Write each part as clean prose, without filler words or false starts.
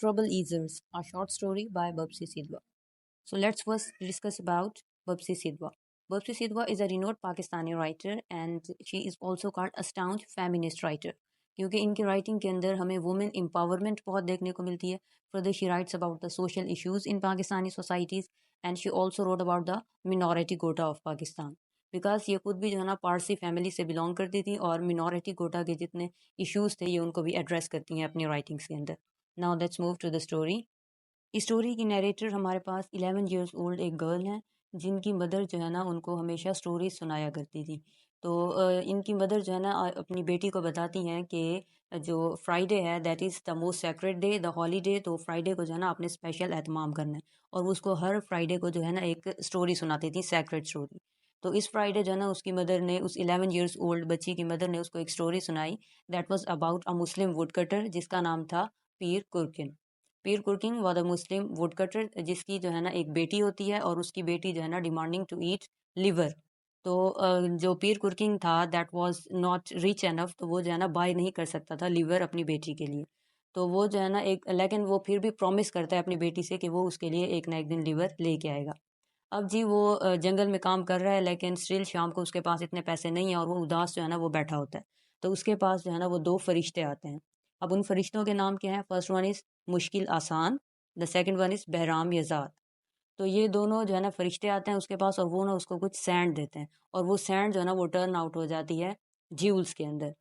Trouble Easers, a short story by Babsi Sidhwa. So let's first discuss about Babsi Sidhwa. Babsi Sidhwa is a renowned Pakistani writer and she is also called a staunch feminist writer. क्योंकि इनकी writing के अंदर हमें women empowerment बहुत देखने को मिलती है. Further she writes about the social issues in Pakistani societies and she also wrote about the minority Kota of Pakistan. Because ये खुद भी जो है ना पारसी फैमिली से बिलोंग करती थी और मिनॉरिटी कोटा के जितने इश्यूज थे ये उनको भी एड्रेस करती हैं अपनी राइटिंग्स के अंदर. Now let's move to the story. इस स्टोरी की नरेटर हमारे पास 11 ईयर्स ओल्ड एक गर्ल हैं जिनकी मदर जो है ना उनको हमेशा स्टोरीज सुनाया करती थी. तो इनकी मदर जो है ना अपनी बेटी को बताती हैं कि जो फ्राइडे है that is the most sacred day, the holiday. तो फ्राइडे को जो है ना आपने स्पेशल एहतमाम करना है और वो उसको हर फ्राइडे को जो है ना एक स्टोरी सुनाती थी, सेक्रेड स्टोरी. तो इस फ्राइडे जो है ना उसकी मदर ने उस 11 ईयर्स ओल्ड बच्ची की मदर ने उसको एक स्टोरी सुनाई that was about a Muslim wood cutter जिसका नाम था Pir Kurkin. Pir Kurkin was a Muslim wood cutter जिसकी जो है ना एक बेटी होती है और उसकी बेटी जो है ना डिमांडिंग टू ईट लिवर. तो जो पीर कुरकिन था that was not rich enough, तो वो जो है ना बाय नहीं कर सकता था लिवर अपनी बेटी के लिए. तो वो जो है ना एक लेकिन वो फिर भी प्रॉमिस करता है अपनी बेटी से कि वो उसके लिए एक ना एक दिन लिवर लेके आएगा. अब जी वो जंगल में काम कर रहा है लेकिन स्टिल शाम को उसके पास इतने पैसे नहीं है और वो उदास जो है ना वो बैठा होता है. तो उसके पास जो है ना वो दो फरिश्ते आते हैं. अब उन फरिश्तों के नाम क्या है? First one is Mushkil Asan, the second one is Bahram Yazad. तो ये दोनों जो है ना फरिश्ते आते हैं उसके पास और वो ना उसको कुछ सैंड देते हैं और वो सैंड जो है ना वो टर्न आउट हो जाती है ज्यूल्स के अंदर.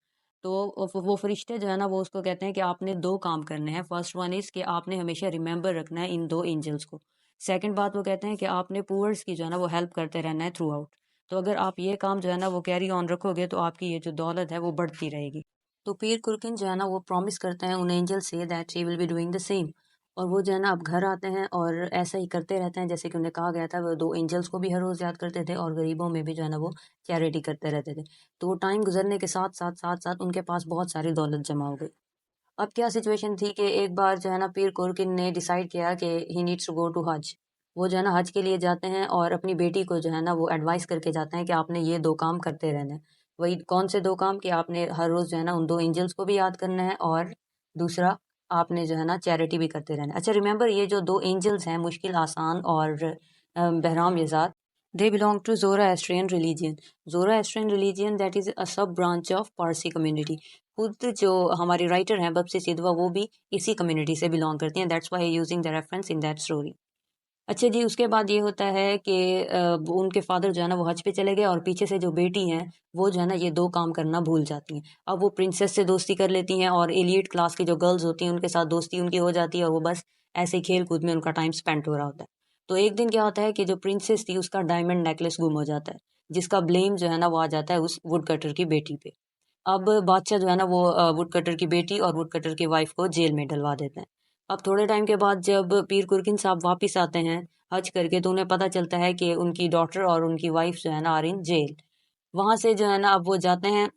तो वो फरिश्ते जो है ना वो उसको कहते हैं कि आपने दो काम करने हैं. फर्स्ट वन इज़ कि आपने हमेशा रिमेंबर रखना है इन दो एंजल्स को. सेकंड बात वो कहते हैं कि आपने पुअर्स की जो है ना वो हेल्प करते रहना है थ्रू आउट. तो अगर आप ये काम जो है ना वो कैरी ऑन रखोगे तो आपकी ये जो दौलत है वो बढ़ती रहेगी. तो पीर कुरकिन जो है ना वो प्रॉमिस करते हैं उन angel say that she will be doing the same. और वो जो है ना अब घर आते हैं और ऐसा ही करते रहते हैं जैसे कि उन्हें कहा गया था. वो दो एंजल्स को भी हर रोज़ याद करते थे और गरीबों में भी जो है ना वो चैरिटी करते रहते थे. तो वो टाइम गुजरने के साथ साथ उनके पास बहुत सारी दौलत जमा हो गई. अब क्या सिचुएशन थी कि एक बार जो है ना पीर कुरकिन ने डिसाइड किया कि he needs to go to Hajj. वो जो है ना हज के लिए जाते हैं और अपनी बेटी को जो है ना वो एडवाइस करके जाते हैं कि आपने ये दो काम करते रहना है. वही कौन से दो काम कि आपने हर रोज़ जो है ना उन दो एंजल्स को भी याद करना है और दूसरा आपने जो है ना चैरिटी भी करते रहना है. अच्छा रिमेंबर ये जो दो एंजल्स हैं मुश्किल आसान और Bahram Yazad, they belong to Zoroastrian religion. Zoroastrian religion that is a sub branch of Parsi community. खुद जो हमारी राइटर हैं बब्सी सिधवा वो भी इसी कम्युनिटी से बिलोंग करती हैं. That's why using the reference in that story. अच्छा जी उसके बाद ये होता है कि वो उनके फादर जो है ना वो हज पे चले गए और पीछे से जो बेटी हैं वो जो है ना ये दो काम करना भूल जाती हैं. अब वो प्रिंसेस से दोस्ती कर लेती हैं और एलिट क्लास की जो गर्ल्स होती हैं उनके साथ दोस्ती उनकी हो जाती है और वो बस ऐसे ही खेल कूद में उनका टाइम स्पेंड हो रहा होता है. तो एक दिन क्या होता है कि जो प्रिंसेस थी उसका डायमंड नेकलेस गुम हो जाता है जिसका ब्लेम जो है ना वो आ जाता है उस वुड कटर की बेटी पे. अब बादशाह जो है ना वो वुड कटर की बेटी और वुड कटर की वाइफ को जेल में डलवा देते हैं. अब थोड़े टाइम के बाद जब पीर कुरकिन साहब वापस आते हैं हज करके तो उन्हें पता चलता है कि उनकी डॉटर और उनकी वाइफ जो है ना आर इन जेल. वहाँ से जो है ना अब वो जाते हैं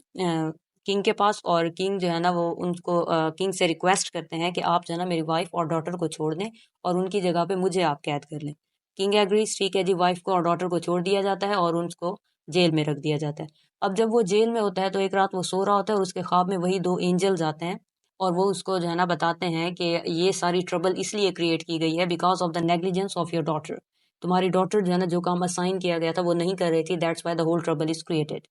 किंग के पास और किंग जो है ना वो उनको किंग से रिक्वेस्ट करते हैं कि आप जो है ना मेरी वाइफ और डॉटर को छोड़ दें और उनकी जगह पे मुझे आप कैद कर लें. King agrees. ठीक है जी वाइफ को और डॉटर को छोड़ दिया जाता है और उनको जेल में रख दिया जाता है. अब जब वो जेल में होता है तो एक रात वो सो रहा होता है और उसके ख्वाब में वही दो एंजल्स आते हैं और वो उसको जो है ना बताते हैं कि ये सारी ट्रबल इसलिए क्रिएट की गई है because of the negligence of your daughter. तुम्हारी डॉटर जो है ना जो काम असाइन किया गया था वो नहीं कर रही थी. That's why the whole trouble is created.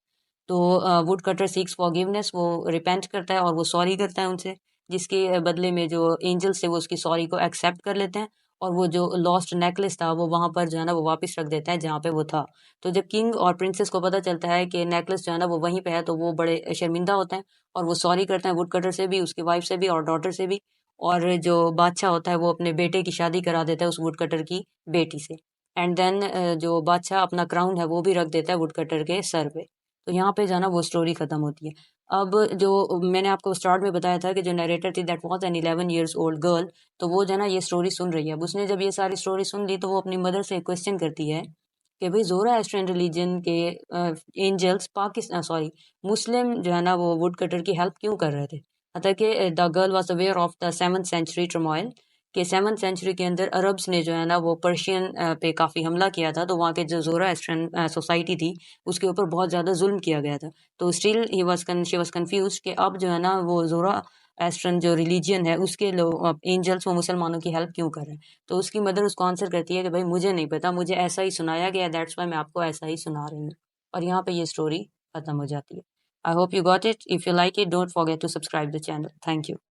तो वुड कटर सीक्स फॉरगिवनेस. वो रिपेंट करता है और वो सॉरी करता है उनसे जिसके बदले में जो एंजल्स थे वो उसकी सॉरी को एक्सेप्ट कर लेते हैं और वो जो लॉस्ट नेकलेस था वो वहाँ पर जो है ना वो वापस रख देता है जहाँ पे वो था. तो जब किंग और प्रिंसेस को पता चलता है कि नेकलेस जो है ना वो वहीं पे है तो वो बड़े शर्मिंदा होते हैं और वो सॉरी करते हैं वुड कटर से भी, उसकी वाइफ से भी और डॉटर से भी. और जो बादशाह होता है वो अपने बेटे की शादी करा देता है उस वुड कटर की बेटी से. एंड देन जो बादशाह अपना क्राउन है वो भी रख देता है वुड कटर के सर पे. तो यहाँ पे जो है ना वो स्टोरी खत्म होती है. अब जो मैंने आपको स्टार्ट में बताया था कि जो नरेटर थी that was an 11 years old girl. तो वो जो है ना ये स्टोरी सुन रही है. अब उसने जब ये सारी स्टोरी सुन ली तो वो अपनी मदर से क्वेश्चन करती है कि भाई ज़ोराएस्ट्रियन रिलीजन के एंजल्स पाकिस्तान सॉरी मुस्लिम जो है ना वो वुड कटर की हेल्प क्यों कर रहे थे. अतः कि the girl was aware of the 7th century turmoil कि 7th सेंचुरी के अंदर अरब्स ने जो है ना वो पर्शियन पे काफ़ी हमला किया था. तो वहाँ के जो ज़ोराएस्ट्रियन सोसाइटी थी उसके ऊपर बहुत ज़्यादा जुल्म किया गया था. तो स्टिल शी वाज कन्फ्यूज कि अब जो है ना वो ज़ोरा एस्ट्रन जो रिलीजियन है उसके लोग एंजल्स वो मुसलमानों की हेल्प क्यों कर रहे हैं। तो उसकी मदर उसको आंसर करती है कि भाई मुझे नहीं पता, मुझे ऐसा ही सुनाया गया, दैट्स वाई मैं आपको ऐसा ही सुना रही हूँ। और यहाँ पे ये स्टोरी खत्म हो जाती है। I hope you got it. If you like it, don't forget to subscribe the channel. Thank you.